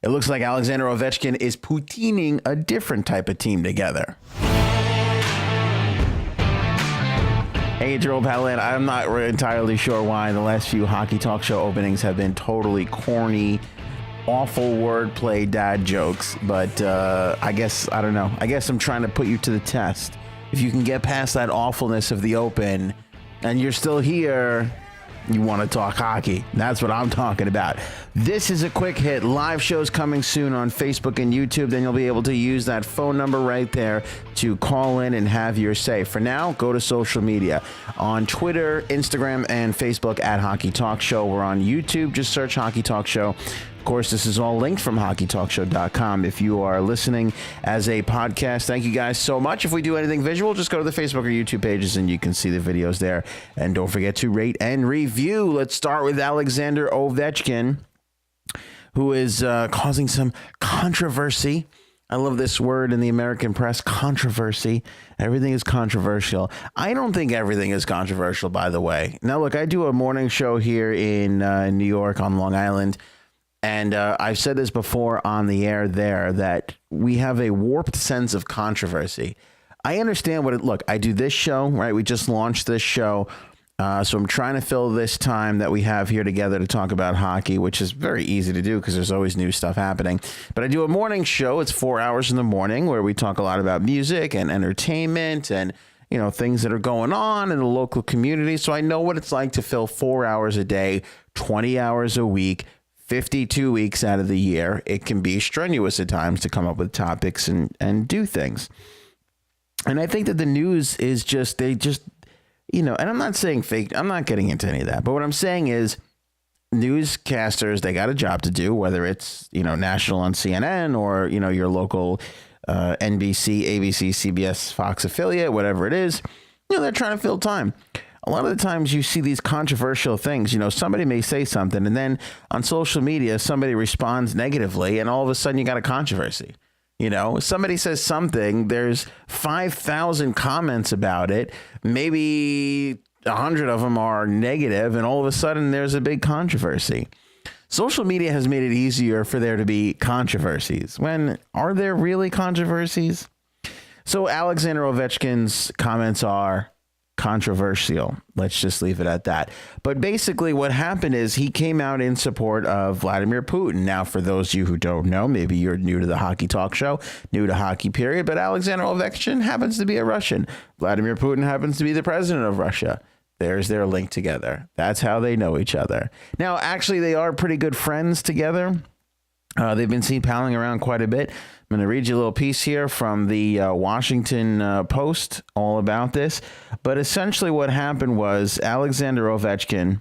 It looks like Alexander Ovechkin is Putining a different type of team together. Hey, Jerome Palan, I'm not entirely sure why the last few Hockey Talk Show openings have been totally corny, awful wordplay dad jokes, but I guess, I don't know. I guess I'm trying to put you to the test. If you can get past that awfulness of the open and you're still here, you want to talk hockey. That's what I'm talking about. This is a quick hit. Live shows coming soon on Facebook and YouTube. Then you'll be able to use that phone number right there to call in and have your say. For now, go to social media. On Twitter, Instagram, and Facebook at Hockey Talk Show. We're on YouTube. Just search Hockey Talk Show. Of course, this is all linked from hockeytalkshow.com. If you are listening as a podcast, thank you guys so much. If we do anything visual, just go to the Facebook or YouTube pages and you can see the videos there. And don't forget to rate and review. Let's start with Alexander Ovechkin, who is causing some controversy. I love this word in the American press, controversy. Everything is controversial. I don't think everything is controversial, by the way. Now, look, I do a morning show here in New York on Long Island. And I've said this before on the air there that we have a warped sense of controversy. I understand what it look. I do this show, right? We just launched this show. So I'm trying to fill this time that we have here together to talk about hockey, which is very easy to do because there's always new stuff happening. But I do a morning show. It's 4 hours in the morning where we talk a lot about music and entertainment and, you know, things that are going on in the local community. So I know what it's like to fill 4 hours a day, 20 hours a week, 52 weeks out of the year. It can be strenuous at times to come up with topics and do things. And I think that the news is just, you know, and I'm not saying fake, I'm not getting into any of that. But what I'm saying is newscasters, they got a job to do, whether it's, you know, national on CNN or, you know, your local NBC, ABC, CBS, Fox affiliate, whatever it is, you know, they're trying to fill time. A lot of the times you see these controversial things, you know, somebody may say something and then on social media, somebody responds negatively and all of a sudden you got a controversy. You know, somebody says something, there's 5,000 comments about it. Maybe 100 of them are negative and all of a sudden there's a big controversy. Social media has made it easier for there to be controversies. When are there really controversies? So Alexander Ovechkin's comments are controversial. Let's just leave it at that. But basically what happened is he came out in support of Vladimir Putin. Now, for those of you who don't know, maybe you're new to the Hockey Talk Show, new to hockey period, but Alexander Ovechkin happens to be a Russian. Vladimir Putin happens to be the president of Russia. There's their link together. That's how they know each other. Now, actually, they are pretty good friends together. They've been seen palling around quite a bit. I'm going to read you a little piece here from the Washington Post all about this. But essentially what happened was Alexander Ovechkin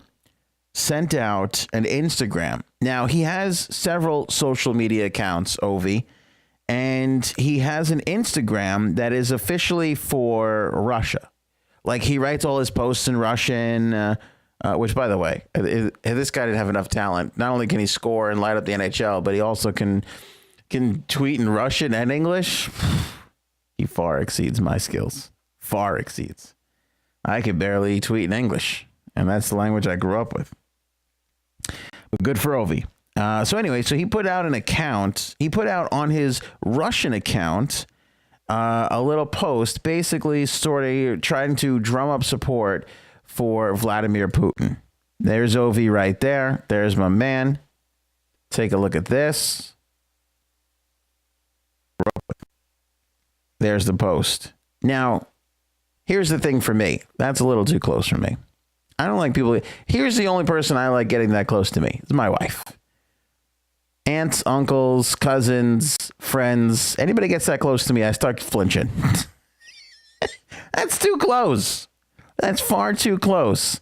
sent out an Instagram. Now, he has several social media accounts, Ovi, and he has an Instagram that is officially for Russia. Like, he writes all his posts in Russian, which, by the way, if this guy didn't have enough talent, not only can he score and light up the NHL, but he also can tweet in Russian and English. He far exceeds my skills. Far exceeds. I could barely tweet in English, and that's the language I grew up with. But good for Ovi. So anyway, so he put out an account. He put out on his Russian account a little post, basically sort of trying to drum up support for Vladimir Putin. There's Ovi right there. There's my man. Take a look at this. There's the post. Now, here's the thing for me. That's a little too close for me. I don't like people. Here's the only person I like getting that close to me. It's my wife. Aunts, uncles, cousins, friends. Anybody gets that close to me, I start flinching. That's too close. That's far too close.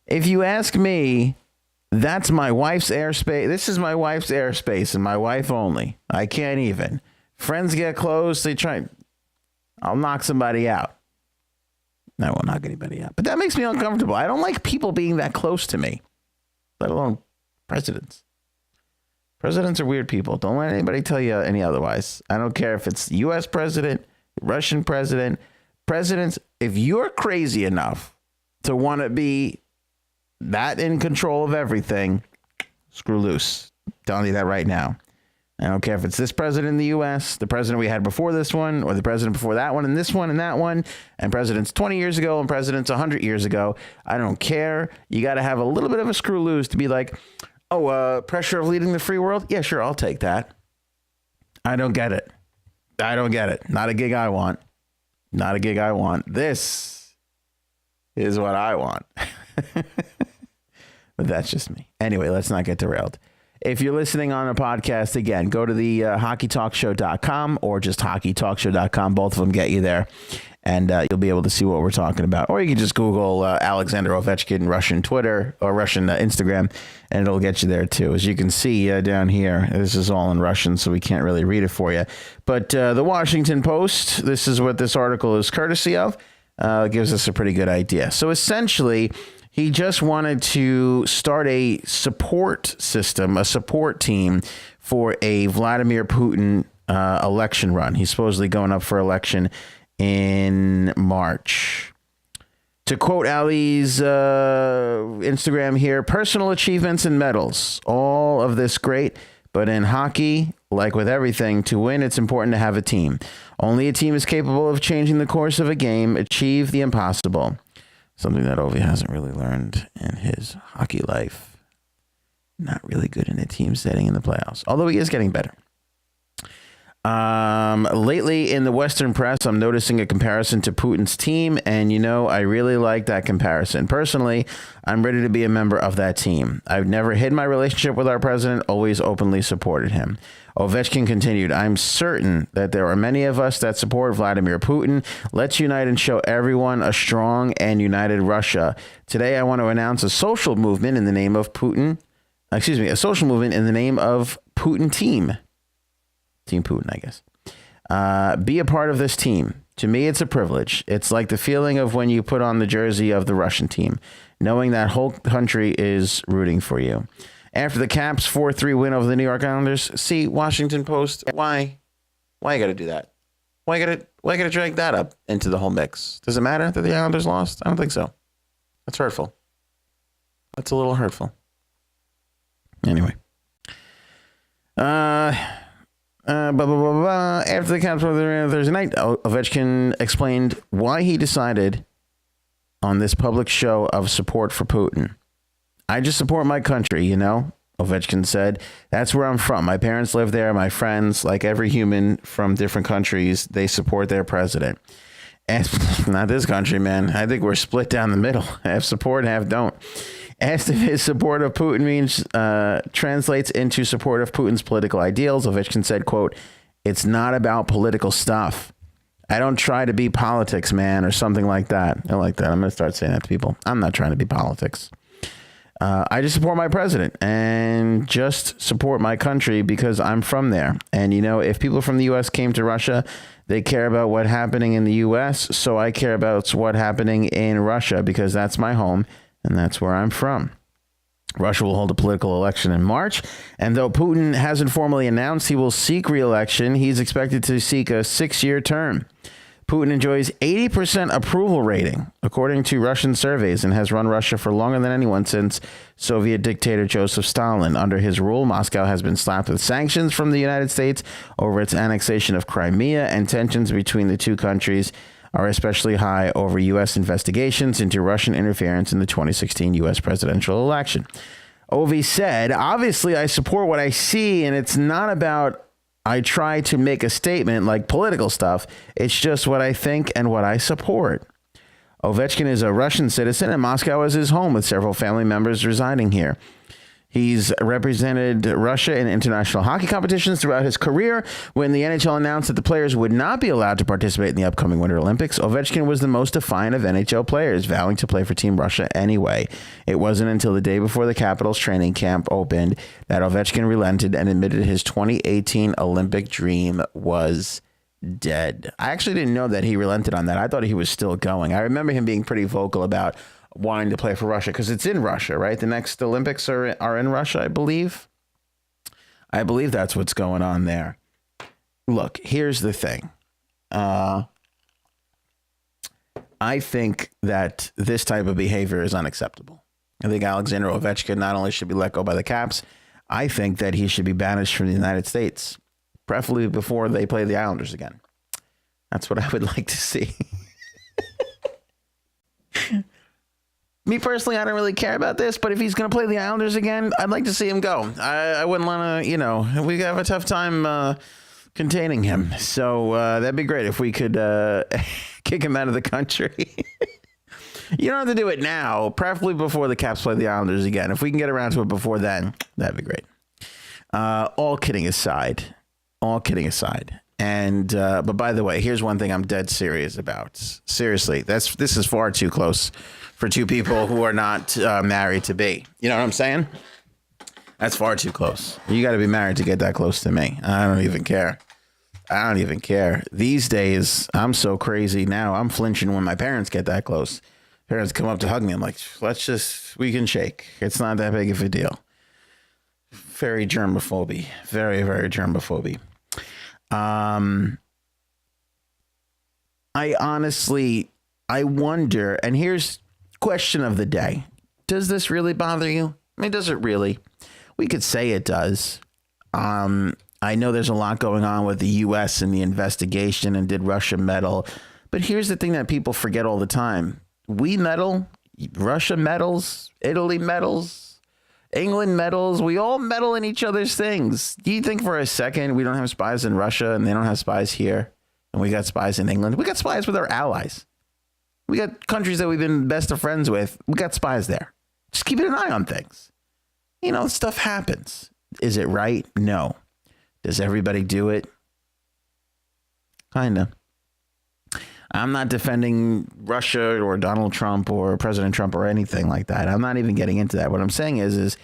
If you ask me, that's my wife's airspace. This is my wife's airspace and my wife only. I can't even. Friends get close. They try. I'll knock somebody out. I won't knock anybody out. But that makes me uncomfortable. I don't like people being that close to me, let alone presidents. Presidents are weird people. Don't let anybody tell you any otherwise. I don't care if it's U.S. president, Russian president, presidents. If you're crazy enough to want to be that in control of everything, screw loose. I'm telling you that right now. I don't care if it's this president in the U.S., the president we had before this one, or the president before that one, and this one, and that one, and presidents 20 years ago, and presidents 100 years ago. I don't care. You got to have a little bit of a screw loose to be like, pressure of leading the free world? Yeah, sure, I'll take that. I don't get it. Not a gig I want. Not a gig I want. This is what I want. But that's just me. Anyway, let's not get derailed. If you're listening on a podcast, again, go to the hockeytalkshow.com or just hockeytalkshow.com. Both of them get you there, and you'll be able to see what we're talking about. Or you can just Google Alexander Ovechkin Russian Twitter or Russian Instagram, and it'll get you there, too. As you can see down here, this is all in Russian, so we can't really read it for you. But the Washington Post, this is what this article is courtesy of, gives us a pretty good idea. So essentially, he just wanted to start a support system, a support team for a Vladimir Putin election run. He's supposedly going up for election in March. To quote Ali's Instagram here, personal achievements and medals, all of this great. But in hockey, like with everything, to win, it's important to have a team. Only a team is capable of changing the course of a game, achieve the impossible. Something that Ovi hasn't really learned in his hockey life. Not really good in a team setting in the playoffs, although he is getting better. Lately in the Western press, I'm noticing a comparison to Putin's team, and I really like that comparison. Personally, I'm ready to be a member of that team. I've never hid my relationship with our president, always openly supported him. Ovechkin continued, I'm certain that there are many of us that support Vladimir Putin. Let's unite and show everyone a strong and united Russia. Today, I want to announce a social movement in the name of Putin. A social movement in the name of Putin Team. Team Putin, I guess. Be a part of this team. To me, it's a privilege. It's like the feeling of when you put on the jersey of the Russian team, knowing that whole country is rooting for you. After the Caps 4-3 win over the New York Islanders, see, Washington Post, why you got to do that? Why you got to drag that up into the whole mix? Does it matter that the Islanders lost? I don't think so. That's hurtful. That's a little hurtful. Anyway. After the Caps won Thursday night, Ovechkin explained why he decided on this public show of support for Putin. I just support my country, Ovechkin said. That's where I'm from. My parents live there. My friends, like every human from different countries, they support their president. And not this country, man. I think we're split down the middle. Half support, half don't. Asked if his support of Putin translates into support of Putin's political ideals, Ovechkin said, quote, it's not about political stuff. I don't try to be politics, man, or something like that. I like that. I'm going to start saying that to people. I'm not trying to be politics. I just support my president and just support my country because I'm from there. And, if people from the U.S. came to Russia, they care about what's happening in the U.S. So I care about what's happening in Russia because that's my home and that's where I'm from. Russia will hold a political election in March. And though Putin hasn't formally announced he will seek re-election, he's expected to seek a 6-year term. Putin enjoys 80% approval rating, according to Russian surveys, and has run Russia for longer than anyone since Soviet dictator Joseph Stalin. Under his rule, Moscow has been slapped with sanctions from the United States over its annexation of Crimea, and tensions between the two countries are especially high over U.S. investigations into Russian interference in the 2016 U.S. presidential election. Ovi said, obviously, I support what I see, and it's not about I try to make a statement like political stuff. It's just what I think and what I support. Ovechkin is a Russian citizen, and Moscow is his home with several family members residing here. He's represented Russia in international hockey competitions throughout his career. When the NHL announced that the players would not be allowed to participate in the upcoming Winter Olympics, Ovechkin was the most defiant of NHL players, vowing to play for Team Russia anyway. It wasn't until the day before the Capitals training camp opened that Ovechkin relented and admitted his 2018 Olympic dream was dead. I actually didn't know that he relented on that. I thought he was still going. I remember him being pretty vocal about wanting to play for Russia because it's in Russia, right? The next Olympics are in Russia, I believe. I believe that's what's going on there. Look, here's the thing. I think that this type of behavior is unacceptable. I think Alexander Ovechkin not only should be let go by the Caps, I think that he should be banished from the United States, preferably before they play the Islanders again. That's what I would like to see. Me personally, I don't really care about this, but if he's going to play the Islanders again, I'd like to see him go. I wouldn't want to, we have a tough time containing him. So that'd be great if we could kick him out of the country. You don't have to do it now, preferably before the Caps play the Islanders again. If we can get around to it before then, that'd be great. All kidding aside. And but by the way, here's one thing I'm dead serious about. Seriously, this is far too close for two people who are not married to be. You know what I'm saying? That's far too close. You got to be married to get that close to me. I don't even care. These days, I'm so crazy now. I'm flinching when my parents get that close. Parents come up to hug me. I'm like, we can shake. It's not that big of a deal. Very germophobe. Very, very germophobe. I wonder, and here's question of the day. Does this really bother you? I mean, does it really? We could say it does. I know there's a lot going on with the U.S. and the investigation and did Russia meddle. But here's the thing that people forget all the time. We meddle, Russia meddles, Italy meddles, England meddles. We all meddle in each other's things. Do you think for a second we don't have spies in Russia and they don't have spies here? And we got spies in England. We got spies with our allies. We got countries that we've been best of friends with. We got spies there. Just keeping an eye on things. Stuff happens. Is it right? No. Does everybody do it? Kind of. I'm not defending Russia or Donald Trump or President Trump or anything like that. I'm not even getting into that. What I'm saying is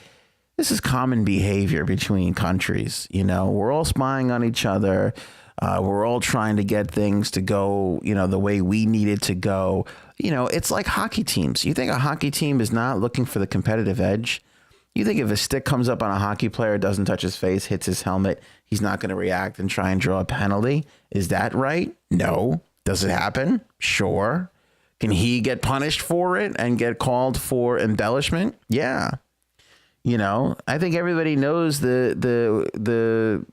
this is common behavior between countries. We're all spying on each other. We're all trying to get things to go, the way we need it to go. It's like hockey teams. You think a hockey team is not looking for the competitive edge? You think if a stick comes up on a hockey player, doesn't touch his face, hits his helmet, he's not going to react and try and draw a penalty? Is that right? No. Does it happen? Sure. Can he get punished for it and get called for embellishment? Yeah. I think everybody knows the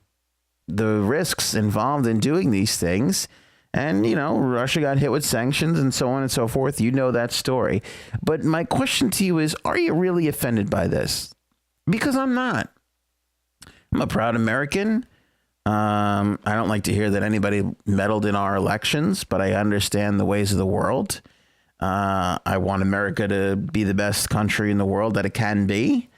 risks involved in doing these things. And, Russia got hit with sanctions and so on and so forth. You know that story. But my question to you is, are you really offended by this? Because I'm not. I'm a proud American. I don't like to hear that anybody meddled in our elections, but I understand the ways of the world. I want America to be the best country in the world that it can be.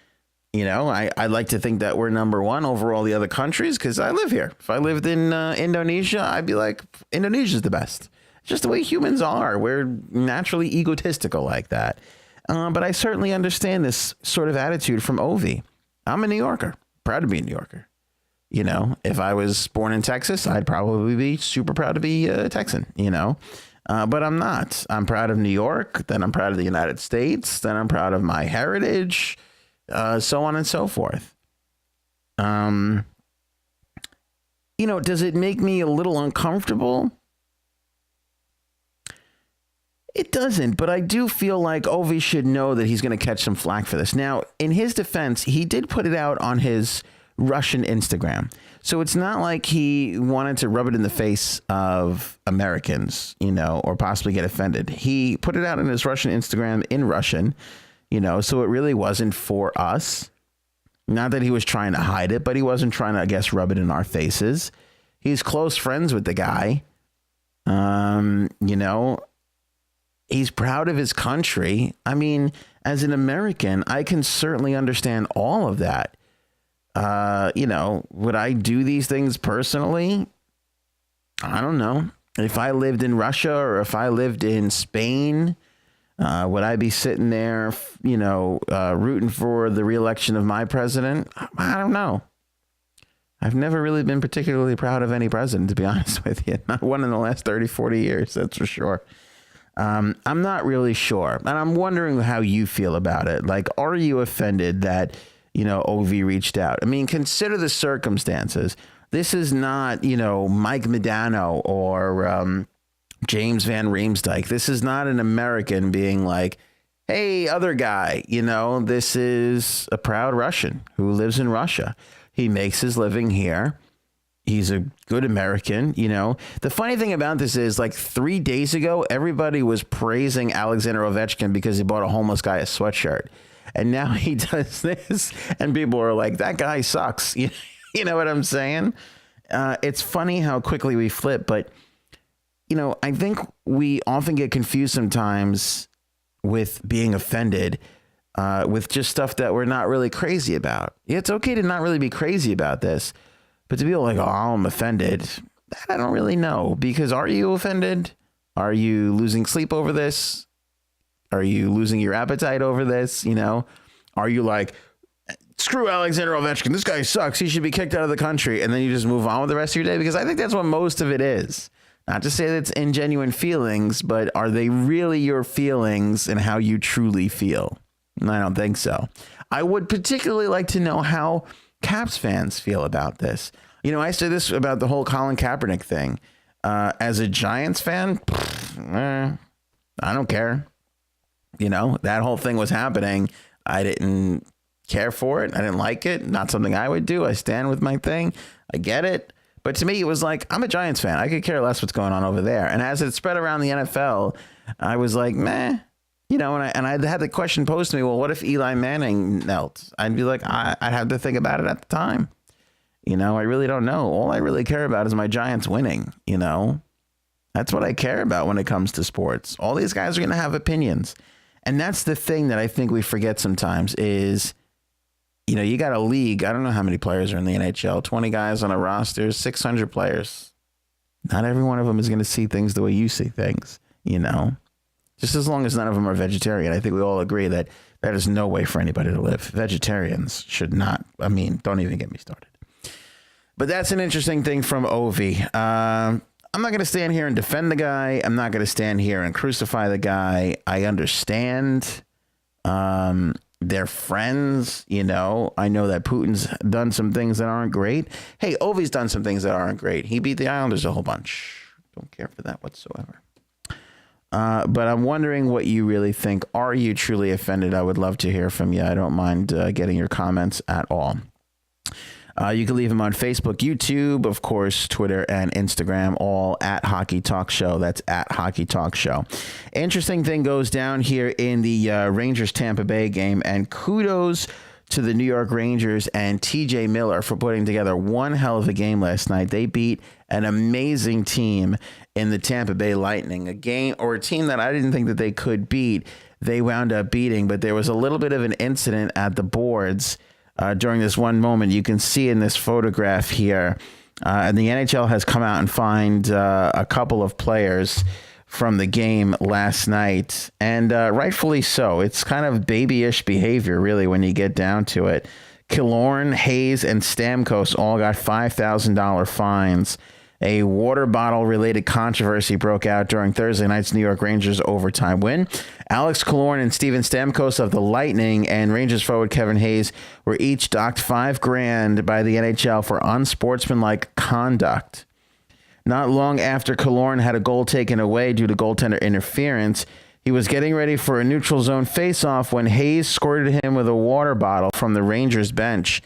I like to think that we're number one over all the other countries because I live here. If I lived in Indonesia, I'd be like, Indonesia's the best. It's just the way humans are. We're naturally egotistical like that. But I certainly understand this sort of attitude from Ovi. I'm a New Yorker, proud to be a New Yorker. If I was born in Texas, I'd probably be super proud to be a Texan, but I'm not. I'm proud of New York. Then I'm proud of the United States. Then I'm proud of my heritage. So on and so forth. Does it make me a little uncomfortable? It doesn't, but I do feel like Ovi should know that he's going to catch some flack for this. Now, in his defense, he did put it out on his Russian Instagram. So it's not like he wanted to rub it in the face of Americans, or possibly get offended. He put it out on his Russian Instagram in Russian. So it really wasn't for us. Not that he was trying to hide it, but he wasn't trying to, I guess, rub it in our faces. He's close friends with the guy. He's proud of his country. I mean, as an American, I can certainly understand all of that. Would I do these things personally? I don't know. If I lived in Russia or if I lived in Spain, would I be sitting there, rooting for the reelection of my president? I don't know. I've never really been particularly proud of any president, to be honest with you. Not one in the last 30, 40 years, that's for sure. I'm not really sure. And I'm wondering how you feel about it. Like, are you offended that, OV reached out? I mean, consider the circumstances. This is not, Mike Medano or James Van Riemsdyk. This is not an American being like, hey, other guy, this is a proud Russian who lives in Russia. He makes his living here. He's a good American. The funny thing about this is, like, 3 days ago, everybody was praising Alexander Ovechkin because he bought a homeless guy a sweatshirt. And now he does this and people are like, that guy sucks. You know what I'm saying? It's funny how quickly we flip. But, I think we often get confused sometimes with being offended with just stuff that we're not really crazy about. It's okay to not really be crazy about this, but to be like, oh, I'm offended, that I don't really know. Because are you offended? Are you losing sleep over this? Are you losing your appetite over this? Are you like, screw Alexander Ovechkin, this guy sucks, he should be kicked out of the country, and then you just move on with the rest of your day? Because I think that's what most of it is. Not to say that it's ingenuine feelings, but are they really your feelings and how you truly feel? I don't think so. I would particularly like to know how Caps fans feel about this. I say this about the whole Colin Kaepernick thing. As a Giants fan, I don't care. That whole thing was happening. I didn't care for it. I didn't like it. Not something I would do. I stand with my thing. I get it. But to me, it was like, I'm a Giants fan. I could care less what's going on over there. And as it spread around the NFL, I was like, meh. And I had the question posed to me, well, what if Eli Manning knelt? I'd be like, I'd have to think about it at the time. I really don't know. All I really care about is my Giants winning. That's what I care about when it comes to sports. All these guys are going to have opinions. And that's the thing that I think we forget sometimes is, you got a league. I don't know how many players are in the NHL, 20 guys on a roster, 600 players. Not every one of them is going to see things the way you see things, just as long as none of them are vegetarian. I think we all agree that is no way for anybody to live. Vegetarians should not. Don't even get me started. But that's an interesting thing from Ovi. I'm not going to stand here and defend the guy. I'm not going to stand here and crucify the guy. I understand. They're friends. I know that Putin's done some things that aren't great. Hey, Ovi's done some things that aren't great. He beat the Islanders a whole bunch. Don't care for that whatsoever. But I'm wondering what you really think. Are you truly offended? I would love to hear from you. I don't mind getting your comments at all. You can leave them on Facebook, YouTube, of course, Twitter and Instagram, all at Hockey Talk Show. That's at Hockey Talk Show. Interesting thing goes down here in the Rangers Tampa Bay game, and kudos to the New York Rangers and TJ Miller for putting together one hell of a game last night. They beat an amazing team in the Tampa Bay Lightning, a team that I didn't think that they could beat. They wound up beating, but there was a little bit of an incident at the boards during this one moment. You can see in this photograph here, and the NHL has come out and fined a couple of players from the game last night, and rightfully so. It's kind of babyish behavior, really, when you get down to it. Killorn, Hayes, and Stamkos all got $5,000 fines. A water bottle related controversy broke out during Thursday night's New York Rangers overtime win. Alex Killorn and Steven Stamkos of the Lightning and Rangers forward Kevin Hayes were each docked $5,000 by the NHL for unsportsmanlike conduct. Not long after Killorn had a goal taken away due to goaltender interference, he was getting ready for a neutral zone faceoff when Hayes squirted him with a water bottle from the Rangers bench.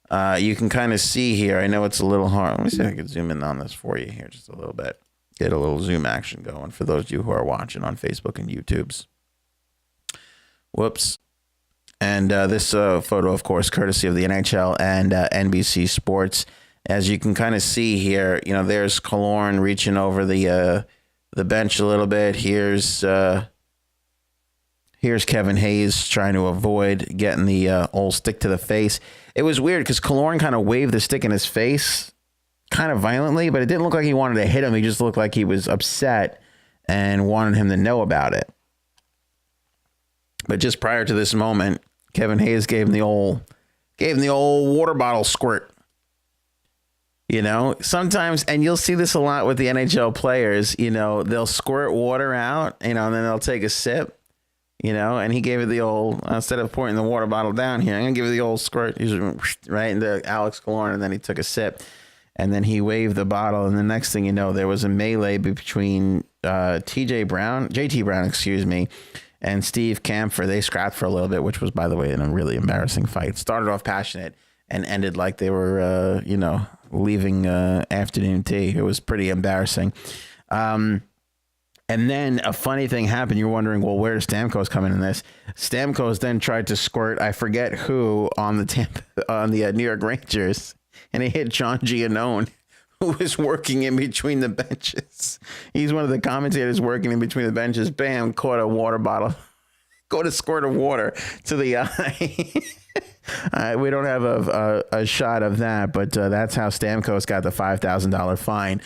You can kind of see here. I know it's a little hard. Let me see if I can zoom in on this for you here just a little bit. Get a little zoom action going for those of you who are watching on Facebook and YouTubes. Whoops. And this photo, of course, courtesy of the NHL and NBC Sports. As you can kind of see here, there's Killorn reaching over the bench a little bit. Here's Kevin Hayes trying to avoid getting the old stick to the face. It was weird because Killorn kind of waved the stick in his face kind of violently, but it didn't look like he wanted to hit him. He just looked like he was upset and wanted him to know about it. But just prior to this moment, Kevin Hayes gave him the old water bottle squirt. Sometimes, and you'll see this a lot with the NHL players, they'll squirt water out, and then they'll take a sip. And he gave it the old, instead of pouring the water bottle down here, I'm going to give it the old squirt. He was right into Alex Killorn, and then he took a sip, and then he waved the bottle. And the next thing you know, there was a melee between JT Brown, and Steve Kampfer, they scrapped for a little bit, which was, by the way, a really embarrassing fight. Started off passionate and ended like they were, leaving afternoon tea. It was pretty embarrassing. And then a funny thing happened. You're wondering, well, where does Stamkos come in this? Stamkos then tried to squirt, I forget who, on the New York Rangers, and he hit John Giannone, who was working in between the benches. He's one of the commentators working in between the benches. Bam, caught a water bottle. Caught a squirt of water to the eye. We don't have a shot of that, but that's how Stamkos got the $5,000 fine.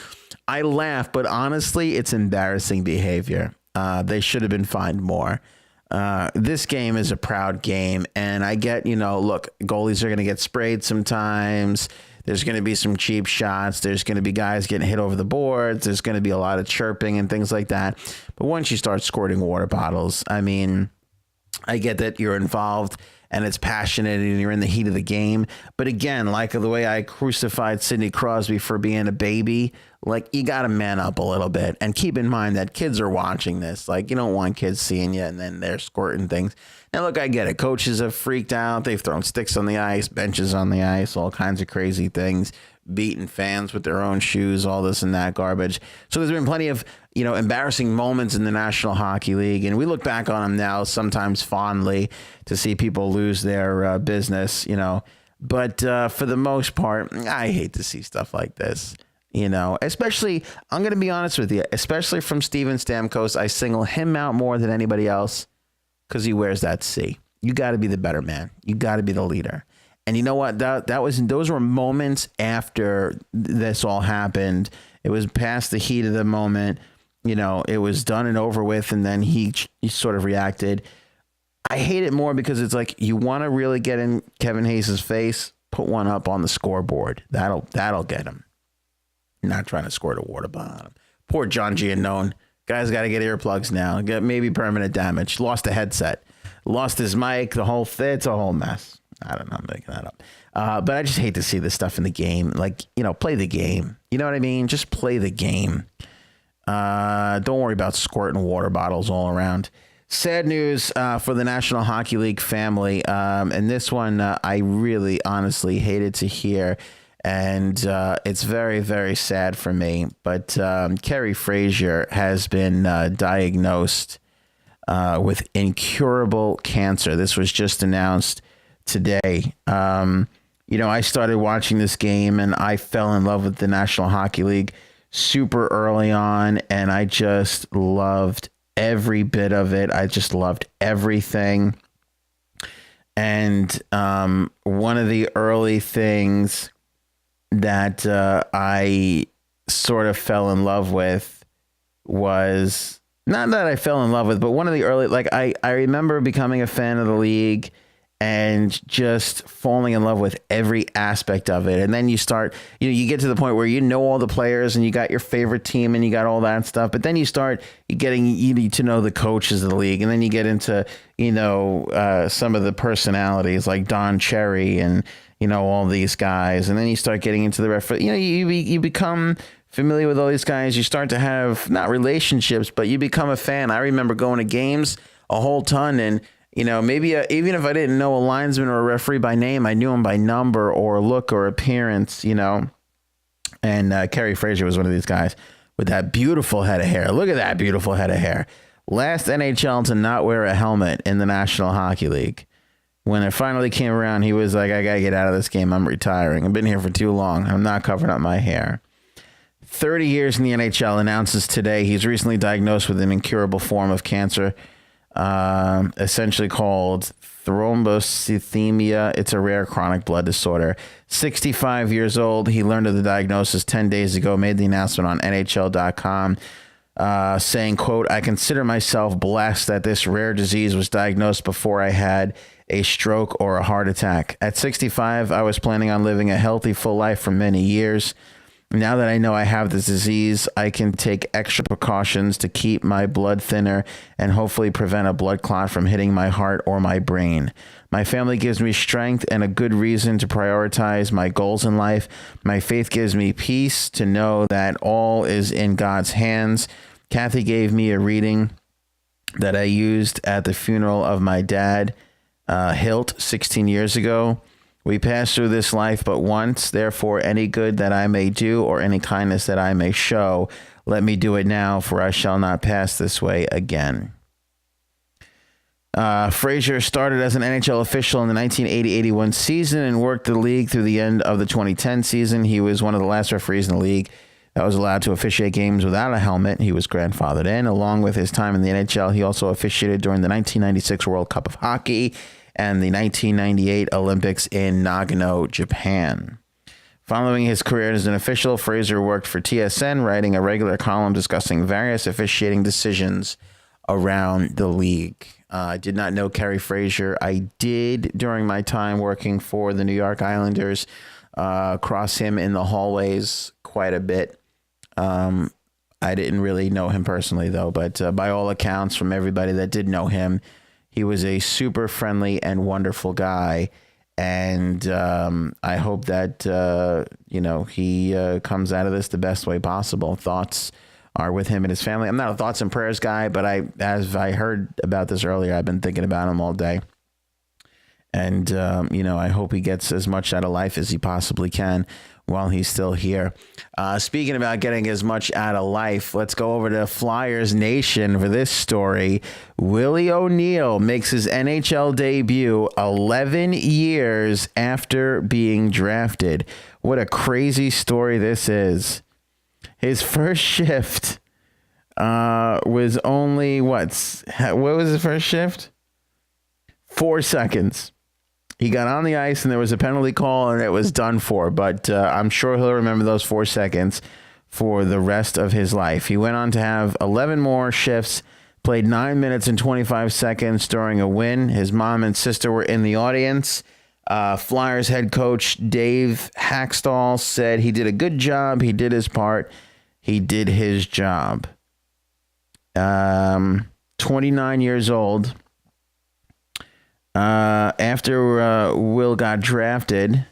I laugh, but honestly, it's embarrassing behavior. They should have been fined more. This game is a proud game, and I get, look, goalies are going to get sprayed sometimes. There's going to be some cheap shots. There's going to be guys getting hit over the boards. There's going to be a lot of chirping and things like that. But once you start squirting water bottles, I mean, I get that you're involved and it's passionate and you're in the heat of the game. But again, like the way I crucified Sidney Crosby for being a baby, like, you got to man up a little bit and keep in mind that kids are watching this. Like, you don't want kids seeing you and then they're squirting things. Now, look, I get it. Coaches have freaked out. They've thrown sticks on the ice, benches on the ice, all kinds of crazy things, beating fans with their own shoes, all this and that garbage. So there's been plenty of, embarrassing moments in the National Hockey League. And we look back on them now sometimes fondly to see people lose their business, But for the most part, I hate to see stuff like this. Especially, I'm going to be honest with you, especially from Steven Stamkos. I single him out more than anybody else because he wears that C. You got to be the better man. You got to be the leader. And you know what? Those were moments after this all happened. It was past the heat of the moment. It was done and over with. And then he sort of reacted. I hate it more because it's like, you want to really get in Kevin Hayes' face, put one up on the scoreboard. That'll get him. Not trying to squirt a water bottle on him. Poor John Giannone. Guy's got to get earplugs now. Get maybe permanent damage. Lost a headset. Lost his mic. It's a whole mess. I don't know. I'm making that up. But I just hate to see this stuff in the game. Like, play the game. You know what I mean? Just play the game. Don't worry about squirting water bottles all around. Sad news for the National Hockey League family. And this one, I really honestly hated to hear. And it's very, very sad for me. But Kerry Frasier has been diagnosed with incurable cancer. This was just announced today. I started watching this game and I fell in love with the National Hockey League super early on. And I just loved every bit of it. I just loved everything. And one of the early things that I sort of fell in love with was, not that I fell in love with, but one of the early, I remember becoming a fan of the league and just falling in love with every aspect of it. And then you start, you get to the point where all the players and you got your favorite team and you got all that stuff. But then you start getting to know the coaches of the league. And then you get into, some of the personalities like Don Cherry and, all these guys. And then you start getting into the referee. You become familiar with all these guys. You start to have not relationships, but you become a fan. I remember going to games a whole ton and, maybe even if I didn't know a linesman or a referee by name, I knew him by number or look or appearance, And Kerry Frasier was one of these guys with that beautiful head of hair. Look at that beautiful head of hair. Last NHL to not wear a helmet in the National Hockey League. When it finally came around, he was like, I got to get out of this game. I'm retiring. I've been here for too long. I'm not covering up my hair. 30 years in the NHL, announces today he's recently diagnosed with an incurable form of cancer, essentially called thrombocythemia. It's a rare chronic blood disorder. 65 years old. He learned of the diagnosis 10 days ago, made the announcement on NHL.com, saying, quote, I consider myself blessed that this rare disease was diagnosed before I had a stroke or a heart attack. At 65, I was planning on living a healthy, full life for many years. Now that I know I have this disease, I can take extra precautions to keep my blood thinner and hopefully prevent a blood clot from hitting my heart or my brain. My family gives me strength and a good reason to prioritize my goals in life. My faith gives me peace to know that all is in God's hands. Kathy gave me a reading that I used at the funeral of my dad, Hilt, 16 years ago. We pass through this life but once. Therefore, any good that I may do or any kindness that I may show, let me do it now, for I shall not pass this way again. Frasier started as an NHL official in the 1980-81 season and worked the league through the end of the 2010 season. He was one of the last referees in the league that was allowed to officiate games without a helmet. He was grandfathered in. Along with his time in the NHL, he also officiated during the 1996 World Cup of Hockey and the 1998 Olympics in Nagano, Japan. Following his career as an official, Frasier worked for TSN, writing a regular column discussing various officiating decisions around the league. I did not know Kerry Frasier. I did, during my time working for the New York Islanders, cross him in the hallways quite a bit. I didn't really know him personally, though, but by all accounts, from everybody that did know him, he was a super friendly and wonderful guy. And I hope that, he comes out of this the best way possible. Thoughts are with him and his family. I'm not a thoughts and prayers guy, but as I heard about this earlier, I've been thinking about him all day. And, I hope he gets as much out of life as he possibly can while he's still here. Speaking about getting as much out of life, let's go over to Flyers Nation for this story. Willie O'Neill makes his NHL debut 11 years after being drafted. What a crazy story this is. His first shift was only, what was his first shift? 4 seconds. He got on the ice and there was a penalty call and it was done for. But I'm sure he'll remember those 4 seconds for the rest of his life. He went on to have 11 more shifts, played 9 minutes and 25 seconds during a win. His mom and sister were in the audience. Flyers head coach Dave Hackstall said he did a good job. He did his part. He did his job. 29 years old. After Will got drafted,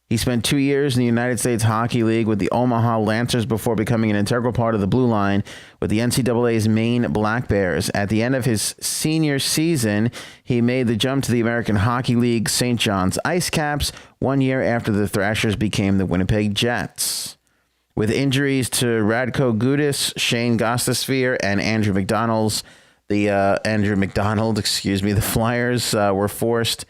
he spent 2 years in the United States Hockey League with the Omaha Lancers before becoming an integral part of the Blue Line with the NCAA's Maine Black Bears. At the end of his senior season, he made the jump to the American Hockey League St. John's Ice Caps 1 year after the Thrashers became the Winnipeg Jets. With injuries to Radko Gudas, Shane Gostisbehere, and Andrew McDonald, the Flyers were forced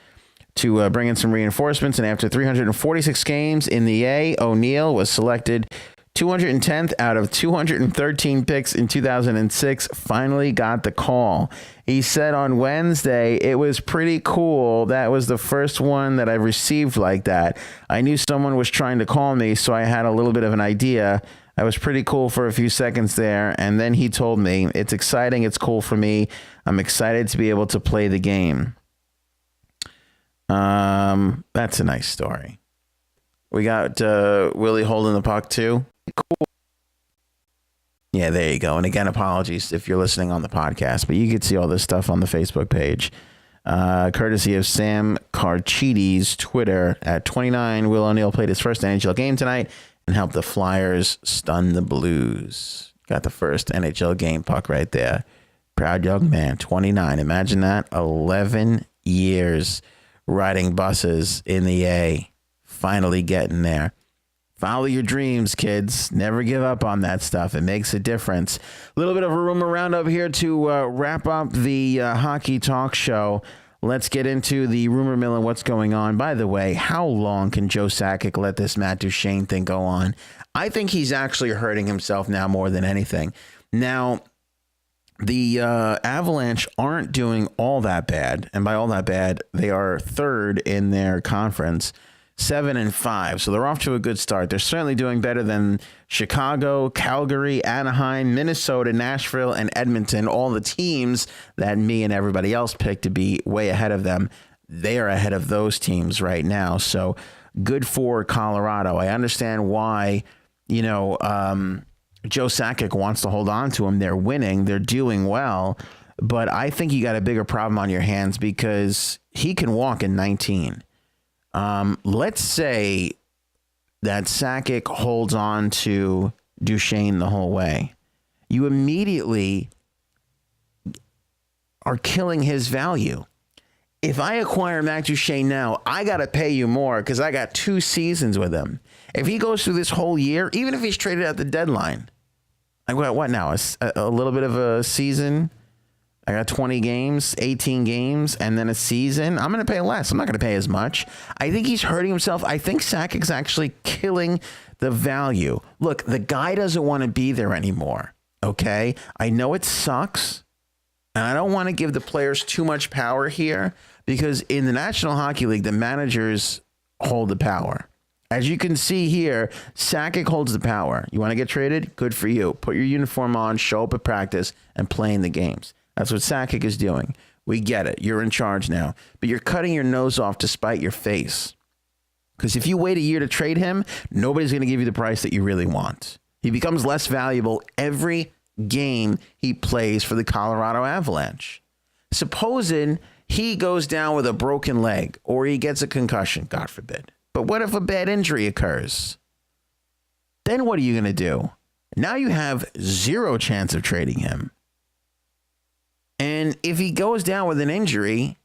to bring in some reinforcements, and after 346 games in the A, O'Neill was selected 210th out of 213 picks in 2006, finally got the call. He said on Wednesday, it was pretty cool. That was the first one that I received like that. I knew someone was trying to call me, so I had a little bit of an idea. I was pretty cool for a few seconds there, and then he told me, it's exciting, it's cool for me. I'm excited to be able to play the game. That's a nice story. We got Willie holding the puck too. Cool. Yeah, there you go. And again, apologies if you're listening on the podcast, but you can see all this stuff on the Facebook page. Courtesy of Sam Carchides' Twitter. At 29, Will O'Neill played his first NHL game tonight and helped the Flyers stun the Blues. Got the first NHL game puck right there. Proud young man, 29. Imagine that. 11 years riding buses in the A. Finally getting there. Follow your dreams, kids. Never give up on that stuff. It makes a difference. A little bit of a rumor roundup here to wrap up the hockey talk show. Let's get into the rumor mill and what's going on. By the way, how long can Joe Sakic let this Matt Duchene thing go on? I think he's actually hurting himself now more than anything. Now, the Avalanche aren't doing all that bad. And by all that bad, they are third in their conference, 7-5. So they're off to a good start. They're certainly doing better than Chicago, Calgary, Anaheim, Minnesota, Nashville, and Edmonton. All the teams that me and everybody else picked to be way ahead of them. They are ahead of those teams right now. So good for Colorado. I understand why, Joe Sakic wants to hold on to him. They're winning. They're doing well. But I think you got a bigger problem on your hands because he can walk in 19. Let's say that Sakic holds on to Duchene the whole way. You immediately are killing his value. If I acquire Matt Duchene now, I got to pay you more because I got 2 seasons with him. If he goes through this whole year, even if he's traded at the deadline, I got what now? A little bit of a season. I got 20 games, 18 games, and then a season. I'm going to pay less. I'm not going to pay as much. I think he's hurting himself. I think Sakic's actually killing the value. Look, the guy doesn't want to be there anymore. Okay? I know it sucks, and I don't want to give the players too much power here because in the National Hockey League, the managers hold the power. As you can see here, Sakic holds the power. You want to get traded? Good for you. Put your uniform on, show up at practice, and play in the games. That's what Sakic is doing. We get it. You're in charge now. But you're cutting your nose off to spite your face. Because if you wait a year to trade him, nobody's going to give you the price that you really want. He becomes less valuable every game he plays for the Colorado Avalanche. Supposing he goes down with a broken leg or he gets a concussion, God forbid. But what if a bad injury occurs? Then what are you going to do? Now you have 0 chance of trading him. And if he goes down with an injury,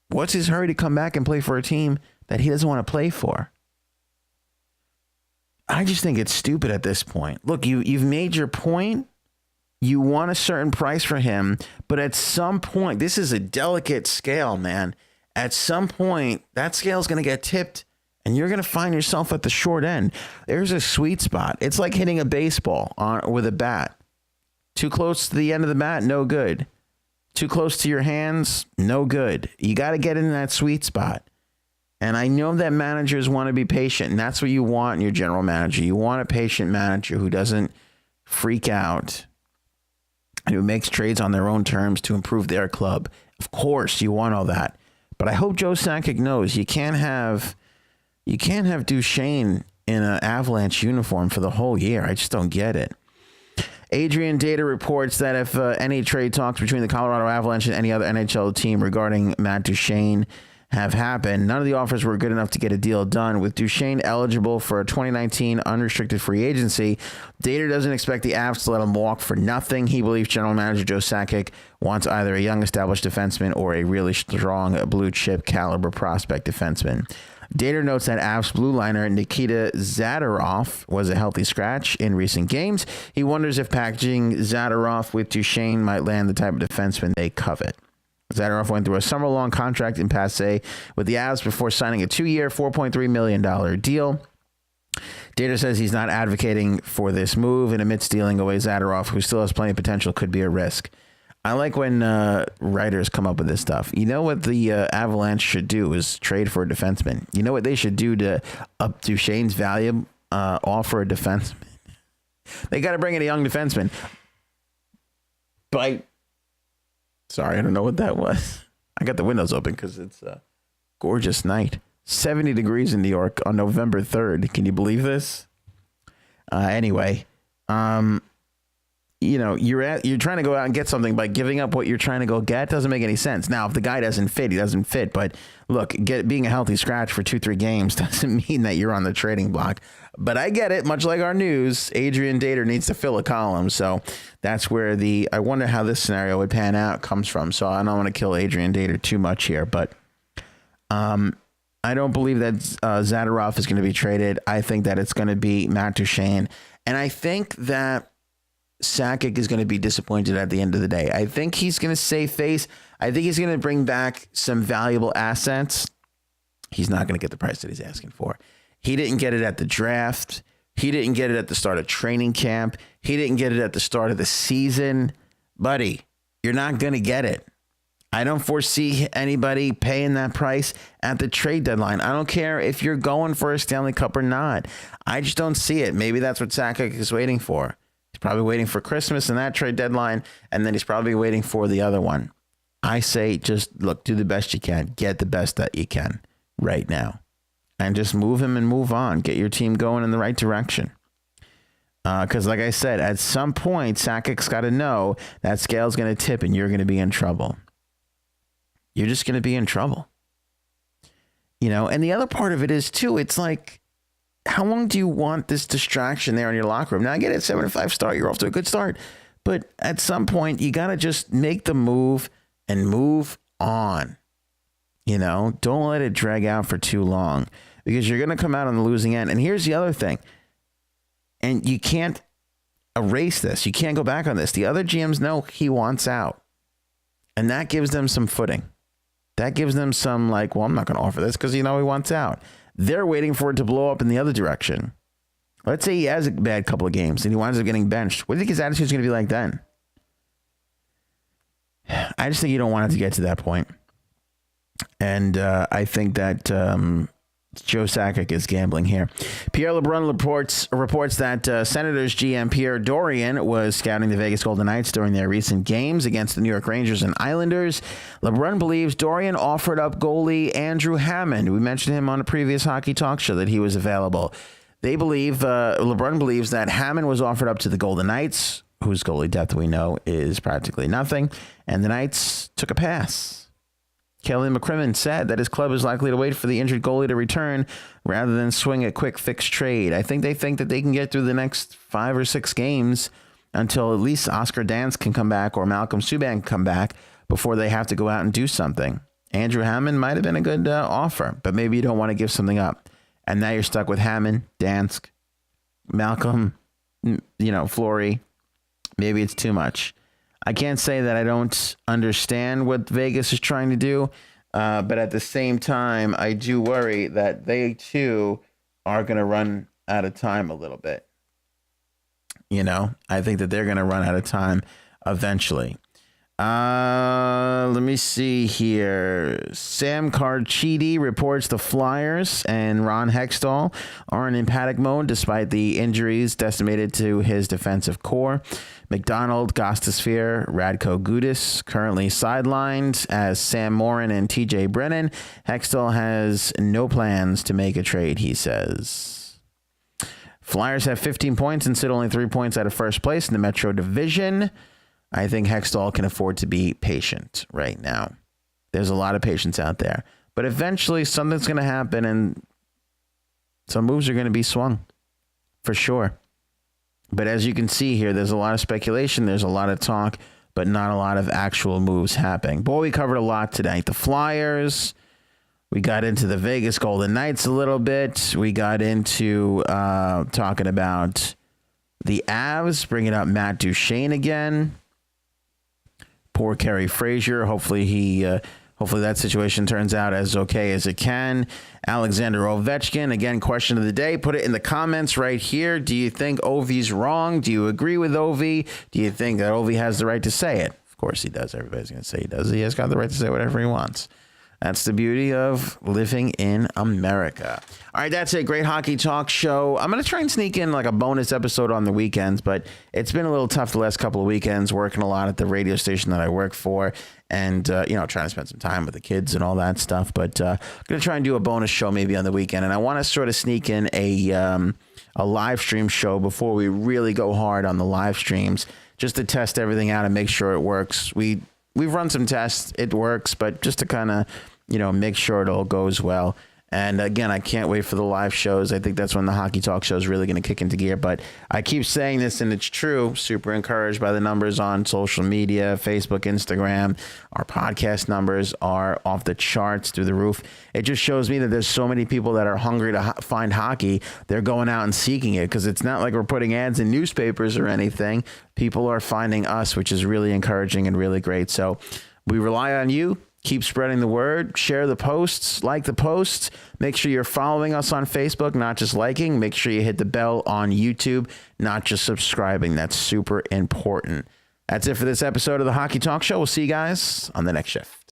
what's his hurry to come back and play for a team that he doesn't want to play for? I just think it's stupid at this point. Look, you've made your point. You want a certain price for him, but at some point, this is a delicate scale, man. At some point, that scale is going to get tipped, and you're going to find yourself at the short end. There's a sweet spot. It's like hitting a baseball with a bat. Too close to the end of the bat, no good. Too close to your hands, no good. You got to get in that sweet spot. And I know that managers want to be patient, and that's what you want in your general manager. You want a patient manager who doesn't freak out and who makes trades on their own terms to improve their club. Of course, you want all that. But I hope Joe Sakic knows you can't have Duchene in an Avalanche uniform for the whole year. I just don't get it. Adrian Data reports that if any trade talks between the Colorado Avalanche and any other NHL team regarding Matt Duchene have happened, none of the offers were good enough to get a deal done. With Duchene eligible for a 2019 unrestricted free agency, Data doesn't expect the Avs to let him walk for nothing. He believes general manager Joe Sakic wants either a young established defenseman or a really strong blue chip caliber prospect defenseman. Data notes that Avs blue liner Nikita Zadorov was a healthy scratch in recent games. He wonders if packaging Zadorov with Duchene might land the type of defenseman they covet. Zadorov went through a summer-long contract in Passé with the Avs before signing a 2-year, $4.3 million deal. Data says he's not advocating for this move and admits dealing away Zadorov, who still has plenty of potential, could be a risk. I like when writers come up with this stuff. You know what the Avalanche should do is trade for a defenseman. You know what they should do to up Duchene's value? Offer a defenseman. They got to bring in a young defenseman. Sorry, I don't know what that was. I got the windows open because it's a gorgeous night. 70 degrees in New York on November 3rd. Can you believe this? Anyway, you're trying to go out and get something by giving up what you're trying to go get. Doesn't make any sense. Now, if the guy doesn't fit, he doesn't fit. But look, being a healthy scratch for 2-3 games doesn't mean that you're on the trading block. But I get it. Much like our news, Adrian Dater needs to fill a column. So that's where I wonder how this scenario would pan out comes from. So I don't want to kill Adrian Dater too much here. But I don't believe that Zadorov is going to be traded. I think that it's going to be Matt Duchene. And I think that Sakic is going to be disappointed at the end of the day. I think he's going to save face. I think he's going to bring back some valuable assets. He's not going to get the price that he's asking for. He didn't get it at the draft. He didn't get it at the start of training camp. He didn't get it at the start of the season. Buddy, you're not going to get it. I don't foresee anybody paying that price at the trade deadline. I don't care if you're going for a Stanley Cup or not. I just don't see it. Maybe that's what Sakic is waiting for. He's probably waiting for Christmas and that trade deadline, and then he's probably waiting for the other one. I say just, look, do the best you can. Get the best that you can right now. And just move him and move on. Get your team going in the right direction. Because like I said, at some point, Sakic's got to know that scale's going to tip and you're going to be in trouble. You're just going to be in trouble. And the other part of it is, too, it's like, how long do you want this distraction there in your locker room? Now, I get it, 7-5 start. You're off to a good start. But at some point, you got to just make the move and move on. You know, don't let it drag out for too long, because you're going to come out on the losing end. And here's the other thing. And you can't erase this. You can't go back on this. The other GMs know he wants out. And that gives them some footing. That gives them some like, well, I'm not going to offer this because he wants out. They're waiting for it to blow up in the other direction. Let's say he has a bad couple of games and he winds up getting benched. What do you think his attitude is going to be like then? I just think you don't want it to get to that point. And I think that Joe Sakic is gambling here. Pierre LeBrun reports that Senators GM Pierre Dorion was scouting the Vegas Golden Knights during their recent games against the New York Rangers and Islanders. LeBrun believes Dorion offered up goalie Andrew Hammond. We mentioned him on a previous Hockey Talk show that he was available. They believe, LeBrun believes that Hammond was offered up to the Golden Knights, whose goalie depth we know is practically nothing, and the Knights took a pass. Kelly McCrimmon said that his club is likely to wait for the injured goalie to return rather than swing a quick fix trade. I think they think that they can get through the next 5 or 6 games until at least Oscar Dansk can come back or Malcolm Subban can come back before they have to go out and do something. Andrew Hammond might have been a good offer, but maybe you don't want to give something up. And now you're stuck with Hammond, Dansk, Malcolm, Fleury. Maybe it's too much. I can't say that I don't understand what Vegas is trying to do, but at the same time, I do worry that they too are going to run out of time a little bit. I think that they're going to run out of time eventually. Let me see here. Sam Carchidi reports the Flyers and Ron Hextall are in panic mode despite the injuries decimated to his defensive core. McDonald, Gostisbehere, Radko Gudas currently sidelined as Sam Morin and TJ Brennan. Hextall has no plans to make a trade, he says. Flyers have 15 points and sit only 3 points out of first place in the Metro Division. I think Hextall can afford to be patient right now. There's a lot of patience out there. But eventually something's going to happen and some moves are going to be swung for sure. But as you can see here, there's a lot of speculation. There's a lot of talk, but not a lot of actual moves happening. Boy, we covered a lot tonight. The Flyers. We got into the Vegas Golden Knights a little bit. We got into talking about the Avs, bringing up Matt Duchene again. Poor Kerry Frasier. Hopefully that situation turns out as okay as it can. Alexander Ovechkin, again, question of the day. Put it in the comments right here. Do you think Ovi's wrong? Do you agree with Ovi? Do you think that Ovi has the right to say it? Of course he does. Everybody's going to say he does. He has got the right to say whatever he wants. That's the beauty of living in America. All right, that's a great Hockey Talk show. I'm going to try and sneak in like a bonus episode on the weekends, but it's been a little tough the last couple of weekends, working a lot at the radio station that I work for and, trying to spend some time with the kids and all that stuff. But I'm going to try and do a bonus show maybe on the weekend. And I want to sort of sneak in a live stream show before we really go hard on the live streams, just to test everything out and make sure it works. We've run some tests. It works, but just to kind of, make sure it all goes well. And again, I can't wait for the live shows. I think that's when the Hockey Talk show is really going to kick into gear. But I keep saying this, and it's true. Super encouraged by the numbers on social media, Facebook, Instagram. Our podcast numbers are off the charts, through the roof. It just shows me that there's so many people that are hungry to find hockey. They're going out and seeking it, because it's not like we're putting ads in newspapers or anything. People are finding us, which is really encouraging and really great. So we rely on you. Keep spreading the word, share the posts, like the posts. Make sure you're following us on Facebook, not just liking. Make sure you hit the bell on YouTube, not just subscribing. That's super important. That's it for this episode of the Hockey Talk Show. We'll see you guys on the next shift.